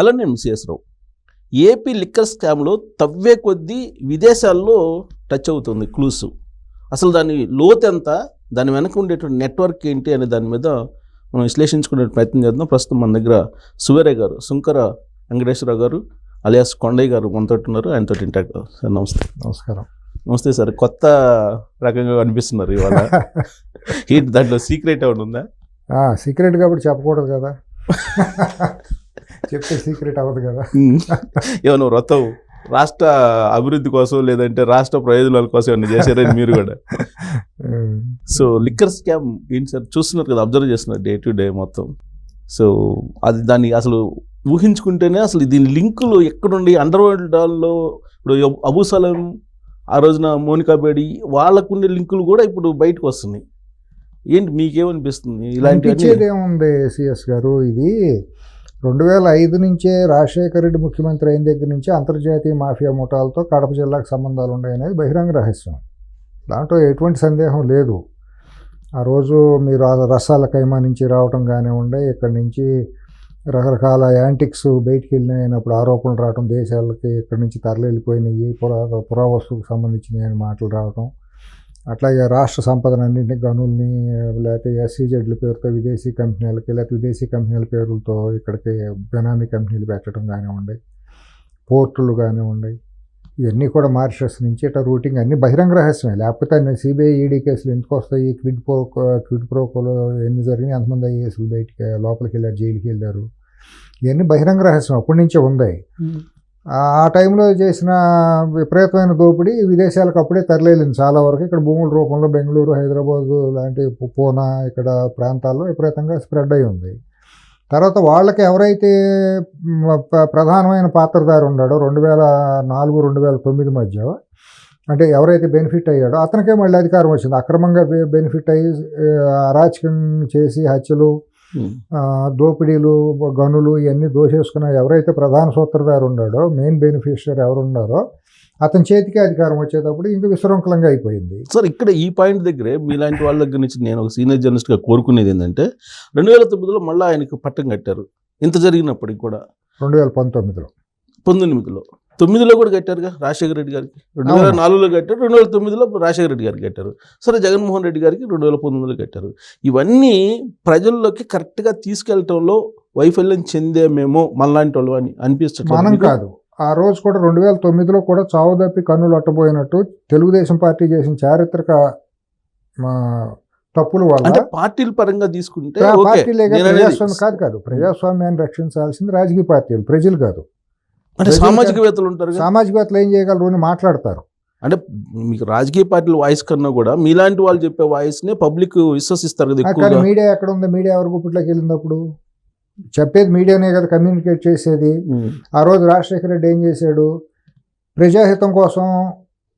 Hello, నేను CS రావు. AP liquor స్కామ్లో తవ్వే కొద్దీ విదేశాల్లో టచ్ అవుతుంది క్లూస్. అసలు దాని లోతు ఎంత, దాని వెనక ఉండేటువంటి నెట్వర్క్ ఏంటి అనే దాని మీద మనం విశ్లేషించుకునే ప్రయత్నం చేద్దాం. ప్రస్తుతం మన దగ్గర సువేరే గారు, సుంకర వెంకటేశ్వరరావు గారు అలియాస్ కొండయ్య గారు మనతో ఉన్నారు. ఆయనతో ఇంటాక్ట్. సార్ నమస్తే. నమస్కారం. నమస్తే సార్. కొత్త రకంగా అనిపిస్తున్నారు ఇవాళ. దాంట్లో సీక్రెట్ ఏమైనా ఉందా? సీక్రెట్ కాబట్టి చెప్పకూడదు కదా, చెప్తే సీక్రెట్ అవ్వదు కదా. ఏమన్నా వ్రతం రాష్ట్ర అభివృద్ధి కోసం లేదంటే రాష్ట్ర ప్రయోజనాల కోసం ఏమన్నా చేశారని మీరు కూడా. సో లిక్కర్ స్కామ్ ఏంటి సార్, చూస్తున్నారు కదా, అబ్జర్వ్ చేస్తున్నారు డే టు డే మొత్తం. సో అది దాన్ని అసలు ఊహించుకుంటేనే అసలు దీని లింకులు ఎక్కడుండి అండర్ వరల్డ్లో ఇప్పుడు అబూ సలీం, ఆ రోజున మోనికా బేడి, వాళ్ళకుండే లింకులు కూడా ఇప్పుడు బయటకు వస్తున్నాయి. ఏంటి మీకేమనిపిస్తుంది? ఇలాంటి ఏముంది సిఎస్ గారు, ఇది 2005 నుంచే రాజశేఖర రెడ్డి ముఖ్యమంత్రి అయిన దగ్గర నుంచి అంతర్జాతీయ మాఫియా ముఠాలతో కడప జిల్లాకు సంబంధాలు ఉన్నాయనేది బహిరంగ రహస్యం. దాంట్లో ఎటువంటి సందేహం లేదు. ఆ రోజు మీరు రసాల కైమా నుంచి రావటం కానివ్వండి, ఇక్కడి నుంచి రకరకాల యాంటిక్స్ బయటికి వెళ్ళినప్పుడు ఆరోపణలు రావటం, దేశాలకి ఇక్కడి నుంచి తరలి వెళ్ళిపోయినాయి, పురావస్తువుకు సంబంధించినవి అని మాటలు రావటం, అట్లాగే రాష్ట్ర సంపదనన్నింటినీ గనుల్ని లేకపోతే ఎస్సీజెడ్ల పేరుతో విదేశీ కంపెనీలకి లేకపోతే విదేశీ కంపెనీల పేర్లతో ఇక్కడికి బెనామీ కంపెనీలు పెట్టడం కానివ్వండి, పోర్టులు కానివ్వండి, ఇవన్నీ కూడా మారిషస్ నుంచి ఇట్లా రూటింగ్ అన్నీ బహిరంగ రహస్యమే. లేకపోతే సిబిఐ ఈడీ కేసులు ఎందుకు వస్తాయి? క్విడ్ ప్రోకోలో ఎన్ని జరిగినాయి, ఎంతమంది ఐఏఎస్లు బయటికి లోపలికి వెళ్ళారు, జైలుకి వెళ్ళారు, ఇవన్నీ బహిరంగ రహస్యం అప్పటి నుంచే ఉంది. ఆ టైంలో చేసిన విపరీతమైన దోపిడీ విదేశాలకు అప్పుడే తరలింది చాలా వరకు. ఇక్కడ భూముల రూపంలో బెంగళూరు, హైదరాబాదు లాంటి పూనా ఇక్కడ ప్రాంతాల్లో విపరీతంగా స్ప్రెడ్ అయి ఉంది. తర్వాత వాళ్ళకి ఎవరైతే ప్రధానమైన పాత్రధారి ఉన్నాడో 2004-2009 మధ్య, అంటే ఎవరైతే బెనిఫిట్ అయ్యాడో అతనికే మళ్ళీ అధికారం వచ్చింది. అక్రమంగా బెనిఫిట్ అయ్యి అరాచకం చేసి హత్యలు, దోపిడీలు, గనులు ఇవన్నీ దోషేసుకున్న ఎవరైతే ప్రధాన సూత్రధారి ఉన్నాడో, మెయిన్ బెనిఫిషియరీ ఎవరు ఉన్నారో అతని చేతికి అధికారం వచ్చేటప్పుడు ఇంక విశృంఖలంగా అయిపోయింది. సార్, ఇక్కడ ఈ పాయింట్ దగ్గరే మీలాంటి వాళ్ళ దగ్గర నుంచి నేను ఒక సీనియర్ జర్నలిస్ట్గా కోరుకునేది ఏంటంటే, 2009లో మళ్ళీ ఆయనకు పట్టం కట్టారు. ఇంత జరిగినప్పటికి కూడా 2019లో 9లో కూడా కట్టారుగా రాజశేఖర రెడ్డి గారికి. 2004లో కట్టారు, 2009లో రాజశేఖర రెడ్డి గారికి కట్టారు. సరే, జగన్మోహన్ రెడ్డి గారికి 2019లో కట్టారు. ఇవన్నీ ప్రజల్లోకి కరెక్ట్గా తీసుకెళ్లటంలో వైఫల్యం చెందేమేమో మనలాంటి వాళ్ళు అని అనిపిస్తుంది. మనం కాదు, ఆ రోజు కూడా 2009లో కూడా చావు తప్పి కన్నులు అట్టబోయినట్టు తెలుగుదేశం పార్టీ చేసిన చారిత్రక తప్పుల వల్ల, అంటే పార్టీల పరంగా తీసుకుంటే ప్రజాస్వామ్యం కాదు, ప్రజాస్వామ్యాన్ని రక్షించాల్సింది రాజకీయ పార్టీలు, ప్రజలు కాదు. అంటే సామాజికవేత్తలు ఉంటారు, సామాజికవేత్తలు ఏం చేయగలరు అని మాట్లాడతారు. అంటే మీకు రాజకీయ పార్టీల వాయిస్ కన్నా కూడా మీలాంటి వాళ్ళు చెప్పే వాయిస్నే పబ్లిక్ విశ్వసిస్తారు కదా. కానీ మీడియా ఎక్కడ ఉంది? మీడియా ఎవరి గుప్పట్లోకి వెళ్ళినప్పుడు చెప్పేది మీడియానే కదా, కమ్యూనికేట్ చేసేది. ఆ రోజు రాజశేఖర రెడ్డి ఏం చేశాడు? ప్రజాహితం కోసం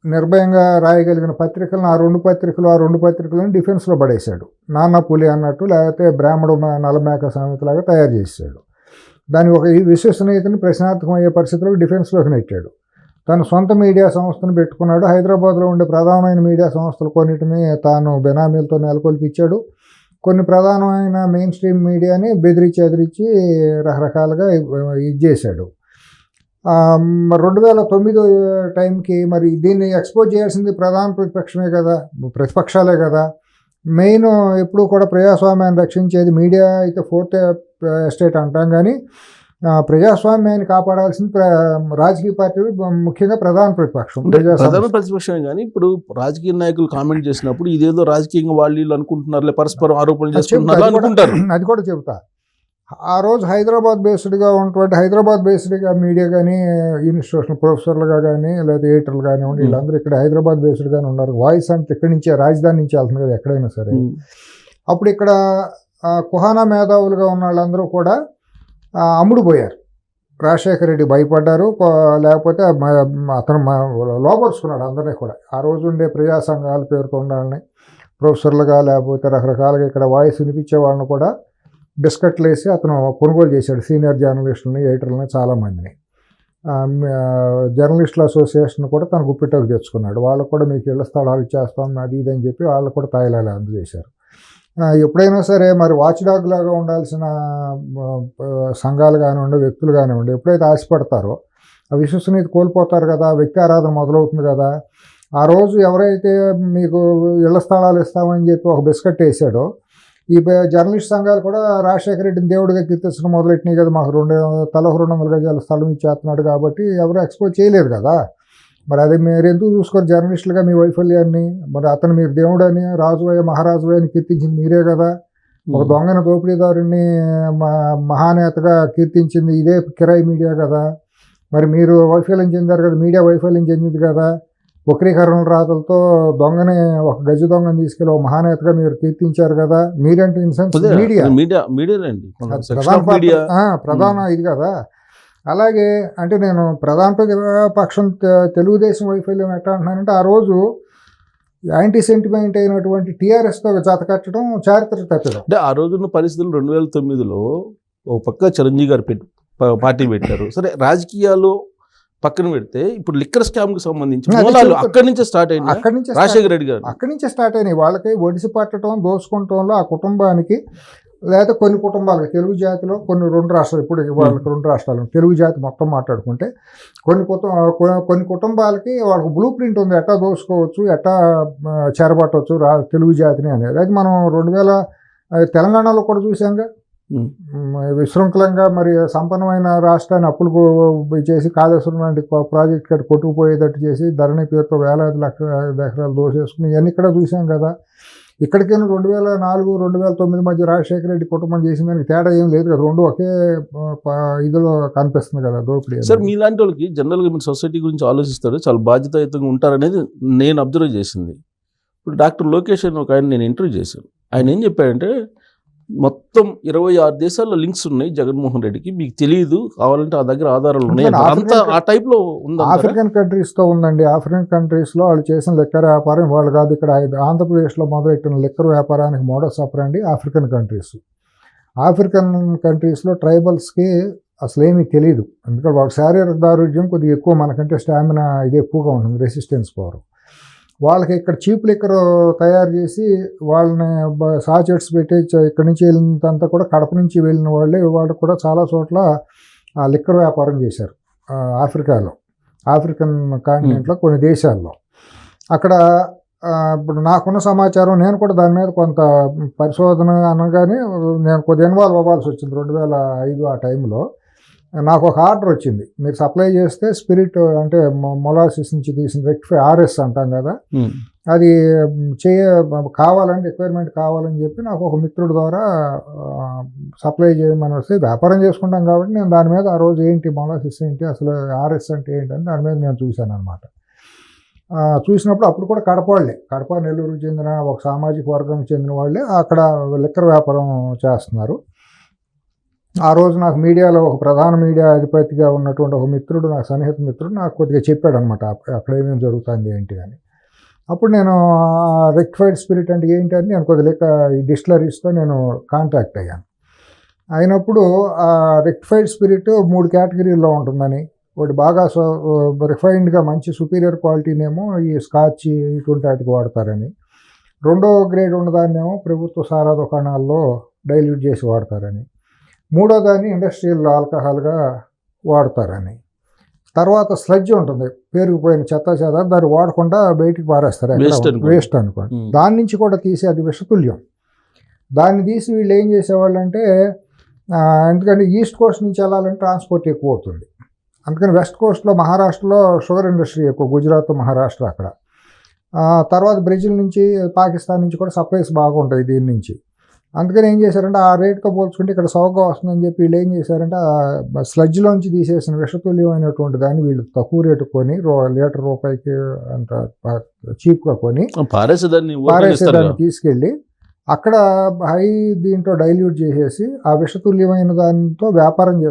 నిర్భయంగా రాయగలిగిన పత్రికలను ఆ రెండు పత్రికలను డిఫెన్స్లో పడేశాడు. నాన్న పులి అన్నట్టు, లేకపోతే బ్రాహ్మడు నలమేక సామెతలాగా తయారు చేశాడు. దాని ఒక విశ్వసనీయతని ప్రశ్నార్థకం అయ్యే పరిస్థితుల్లో డిఫెన్స్లోకి నెట్టాడు. తను సొంత మీడియా సంస్థను పెట్టుకున్నాడు. హైదరాబాద్లో ఉండే ప్రధానమైన మీడియా సంస్థలు కొన్నిటిని తాను బెనామీలతో నెలకొల్పించాడు. కొన్ని ప్రధానమైన మెయిన్ స్ట్రీమ్ మీడియాని బెదిరించి రకరకాలుగా ఇది చేశాడు. 2009 టైంకి మరి దీన్ని ఎక్స్పోజ్ చేయాల్సింది ప్రధాన ప్రతిపక్షాలే కదా. మెయిన్ ఎప్పుడు కూడా ప్రజాస్వామ్యాన్ని రక్షించేది మీడియా అయితే ఫోర్త్ ఎస్టేట్ అంటాం, కానీ ప్రజాస్వామ్యాన్ని కాపాడాల్సింది రాజకీయ పార్టీలు, ముఖ్యంగా ప్రధాన ప్రతిపక్షం. ప్రధాన ప్రతిపక్షమే. కానీ ఇప్పుడు రాజకీయ నాయకులు కామెంట్ చేసినప్పుడు ఇదేదో రాజకీయంగా వాళ్ళు అనుకుంటున్నారు, పరస్పరం ఆరోపణలు చేసుకుంటున్నారు అనుకుంటారు. అది కూడా చెబుతా. ఆ రోజు హైదరాబాద్ బేస్డ్గా మీడియా కానీ, ఇన్స్టిట్యూషన్ ప్రొఫెసర్లుగా కానీ, లేదా ఎడిటర్లు కానివ్వండి, వీళ్ళందరూ ఇక్కడ హైదరాబాద్ బేస్డ్గానే ఉన్నారు. వాయిస్ అంటే ఇక్కడి నుంచే, రాజధాని నుంచి వెళ్తుంది కదా ఎక్కడైనా సరే. అప్పుడు ఇక్కడ కుహానా మేధావులుగా ఉన్న వాళ్ళందరూ కూడా అమ్ముడు పోయారు. రాజశేఖర రెడ్డి భయపడ్డారు, లేకపోతే అతను లోపరుచుకున్నాడు అందరినీ కూడా. ఆ రోజు ఉండే ప్రజా సంఘాల పేరుతో ఉండాలని ప్రొఫెసర్లుగా లేకపోతే రకరకాలుగా ఇక్కడ వాయిస్ వినిపించే వాళ్ళని కూడా బిస్కెట్లు వేసి అతను కొనుగోలు చేశాడు. సీనియర్ జర్నలిస్టులని, ఎడిటర్లని చాలామందిని. జర్నలిస్టుల అసోసియేషన్ కూడా తన గుప్పిటకు తెచ్చుకున్నాడు. వాళ్ళకు కూడా మీకు ఇళ్ల స్థలాలు ఇచ్చేస్తాం అది ఇది అని చెప్పి వాళ్ళకు కూడా తాయిలాలు అందజేశారు. ఎప్పుడైనా సరే మరి వాచ్ డాగ్ లాగా ఉండాల్సిన సంఘాలు కానివ్వండి, వ్యక్తులు కానివ్వండి, ఎప్పుడైతే ఆశపడతారో ఆ విశ్వసనీయత కోల్పోతారు కదా, వ్యక్తి ఆరాధన మొదలవుతుంది కదా. ఆ రోజు ఎవరైతే మీకు ఇళ్ల స్థలాలు ఇస్తామని చెప్పి ఒక బిస్కెట్ వేసాడో, ఈ జర్నలిస్ట్ సంఘాలు కూడా రాజశేఖర రెడ్డిని దేవుడిగా కీర్తించడం మొదలెట్టినాయి కదా, మాకు 200 గజాల స్థలం ఇచ్చేస్తున్నాడు కాబట్టి ఎవరు ఎక్స్పోజ్ చేయలేదు కదా. మరి అది మీరు ఎందుకు చూసుకోరు జర్నలిస్టులుగా మీ వైఫల్యాన్ని? మరి అతను మీరు దేవుడని, రాజువయ్య మహారాజువయ్య అని కీర్తించింది మీరే కదా. ఒక దొంగన దోపిడీదారుని మహానేతగా కీర్తించింది ఇదే కిరాయి మీడియా కదా. మరి మీరు వైఫల్యం చెందారు కదా, మీడియా వైఫల్యం చెందింది కదా. వక్రీకరణ రాతలతో దొంగని, ఒక గజ దొంగని తీసుకెళ్ళి ఒక మహానేతగా మీరు కీర్తించారు కదా. మీరంటే ఇన్ సెన్స్ ప్రధాన ఇది కదా. అలాగే అంటే నేను ప్రధాన పక్షం తెలుగుదేశం వైఫల్యం ఎట్లా అంటున్నానంటే, ఆ రోజు యాంటీ సెంటిమెంట్ అయినటువంటి టీఆర్ఎస్తో జతకట్టడం చారిత్రక తప్పిదం. అంటే ఆ రోజున్న పరిస్థితులు 2009లో ఒక పక్క చిరంజీవి గారు పార్టీ పెట్టారు. సరే, రాజకీయాలు పక్కన పెడితే ఇప్పుడు లిక్కర్ స్కామ్ కి సంబంధించి మూలాలు అక్కడి నుంచే స్టార్ట్ అయింది. రాజశేఖర రెడ్డి గారు అక్కడి నుంచే స్టార్ట్ అయినాయి. వాళ్ళకి ఒడిసి పట్టడం, దోసుకుంటంలో ఆ కుటుంబానికి, లేదా కొన్ని కుటుంబాలకి, తెలుగు జాతిలో కొన్ని 2 రాష్ట్రాలు, ఇప్పుడు వాళ్ళకి 2 రాష్ట్రాలు, తెలుగు జాతి మొత్తం మాట్లాడుకుంటే కొన్ని కుటుంబాలకి వాళ్ళకి బ్లూ ప్రింట్ ఉంది, ఎట్టా దోసుకోవచ్చు, ఎట్టా చెరబట్టవచ్చు తెలుగు జాతిని అనేది. అది మనం 2000 తెలంగాణలో కూడా చూసాంగా. విశృంఖలంగా మరి సంపన్నమైన రాష్ట్రాన్ని అప్పులు చేసి కాళేశ్వరం లాంటి ప్రాజెక్ట్ కట్టి కొట్టుకుపోయేటట్టు చేసి ధరణి పేరుతో వేలాది లక్షల ఎకరాలు దోసేసుకుని ఇవన్నీ ఇక్కడ చూసాం కదా. ఇక్కడికైనా 2004, 2009 మధ్య రాజశేఖర రెడ్డి కుటుంబం చేసిన దానికి తేడా ఏం లేదు కదా. 2 ఒకే ఇదిలో కనిపిస్తుంది కదా దోపిడీ. సార్, మీలాంటి వాళ్ళకి జనరల్గా మీరు సొసైటీ గురించి ఆలోచిస్తారు, చాలా బాధ్యతాయుతంగా ఉంటారనేది నేను అబ్జర్వ్ చేసింది. ఇప్పుడు డాక్టర్ లోకేష్ అని ఒక ఆయన నేను ఇంటర్వ్యూ చేశాను. ఆయన ఏం చెప్పాడంటే, మొత్తం 26 దేశాల్లో లింక్స్ ఉన్నాయి జగన్మోహన్ రెడ్డికి, మీకు తెలియదు, కావాలంటే ఆ దగ్గర ఆధారాలు ఉన్నాయి అంతా ఆ టైప్ లో ఉంది. ఆఫ్రికన్ కంట్రీస్ తో ఉందండి. ఆఫ్రికన్ కంట్రీస్ లో వాళ్ళు చేసిన లిక్కర్ వ్యాపారం వాళ్ళు కాదు, ఇక్కడ ఆంధ్రప్రదేశ్ లో మొదలెట్టిన లిక్కర్ వ్యాపారానికి modus ఆపరండి African countries. African countries లో ట్రైబల్స్ కి అసలు ఏమీ తెలియదు, ఎందుకంటే వాళ్ళ శారీరక దారుఢ్యం కొద్దిగా ఎక్కువ, మనకంటే స్టామినా ఇది ఎక్కువగా ఉంటుంది, రెసిస్టెన్స్ పవర్. వాళ్ళకి ఇక్కడ చీప్ లిక్కర్ తయారు చేసి వాళ్ళని సాచెట్స్ పెట్టి ఇక్కడి నుంచి వెళ్ళినంతా కూడా కడప నుంచి వెళ్ళిన వాళ్ళు కూడా చాలా చోట్ల లిక్కర్ వ్యాపారం చేశారు ఆఫ్రికాలో, ఆఫ్రికన్ కాంటినెంట్లో కొన్ని దేశాల్లో. అక్కడ ఇప్పుడు నాకున్న సమాచారం, నేను కూడా దాని మీద కొంత పరిశోధన అనగానే నేను కొద్దిగా ఇన్వాల్వ్ అవ్వాల్సి వచ్చింది. 2005 ఆ టైంలో నాకు ఒక ఆర్డర్ వచ్చింది, మీరు సప్లై చేస్తే స్పిరిట్ అంటే మొలాసిస్ నుంచి తీసిన రెక్టిఫై RS అంటాం కదా, అది కావాలంటే రిక్వైర్మెంట్ కావాలని చెప్పి నాకు ఒక మిత్రుడి ద్వారా సప్లై చేయమని వస్తే, వ్యాపారం చేసుకుంటాం కాబట్టి నేను దాని మీద ఆ రోజు ఏంటి మొలాసిస్ ఏంటి, అసలు RS అంటే ఏంటని దాని మీద నేను చూశాను అనమాట. చూసినప్పుడు అప్పుడు కూడా కడప నెల్లూరుకు చెందిన ఒక సామాజిక వర్గంకి చెందిన వాళ్ళే అక్కడ లిక్కర్ వ్యాపారం చేస్తున్నారు. ఆ రోజు నాకు మీడియాలో ఒక ప్రధాన మీడియా అధిపతిగా ఉన్నటువంటి ఒక మిత్రుడు, నాకు సన్నిహిత మిత్రుడు నాకు కొద్దిగా చెప్పాడు అనమాట అక్కడ ఏమేమి జరుగుతుంది ఏంటి అని. అప్పుడు నేను రెక్టిఫైడ్ స్పిరిట్ అంటే ఏంటి అని నేను కొద్దిగా ఈ డిస్టిలరీస్తో నేను కాంటాక్ట్ అయ్యాను. అయినప్పుడు ఆ రెక్టిఫైడ్ స్పిరిట్ 3 కేటగిరీల్లో ఉంటుందని, ఒకటి బాగా రిఫైన్డ్గా మంచి సుపీరియర్ క్వాలిటీనేమో ఈ స్కాచ్ ఇటువంటి వాటికి వాడతారని, 2వ గ్రేడ్ ఉన్నదాన్నేమో ప్రభుత్వ సారా దుకాణాల్లో డైల్యూట్ చేసి వాడతారని, 3వ దాన్ని ఇండస్ట్రియల్ ఆల్కహాల్గా వాడతారని, తర్వాత స్లడ్జ్ ఉంటుంది పేరుకుపోయిన చెత్త దాన్ని వాడకుండా బయటికి పారేస్తారు, వేస్ట్ అనుకోండి, దాని నుంచి కూడా తీసి అది విషతుల్యం. దాన్ని తీసి వీళ్ళు ఏం చేసేవాళ్ళు అంటే, ఎందుకంటే ఈస్ట్ కోస్ట్ నుంచి వెళ్ళాలంటే ట్రాన్స్పోర్ట్ ఎక్కువ అవుతుంది, అందుకని వెస్ట్ కోస్ట్లో మహారాష్ట్రలో షుగర్ ఇండస్ట్రీ ఎక్కువ, గుజరాత్ మహారాష్ట్ర అక్కడ. తర్వాత బ్రెజిల్ నుంచి పాకిస్తాన్ నుంచి కూడా సప్లైస్ బాగుంటాయి దీని నుంచి. అందుకని ఏం చేశారంటే ఆ రేట్తో పోల్చుకుంటే ఇక్కడ సౌకగా వస్తుందని చెప్పి వీళ్ళు ఏం చేశారంటే స్లడ్జ్లోంచి తీసేసిన విషతుల్యమైనటువంటి దాన్ని వీళ్ళు తక్కువ రేటు కొని లీటర్ రూపాయికి అంత చీప్గా కొని పారేసేదాన్ని తీసుకెళ్ళి అక్కడ హై దీంట్లో డైల్యూట్ చేసేసి ఆ విషతుల్యమైన దానితో వ్యాపారం చేస్తారు.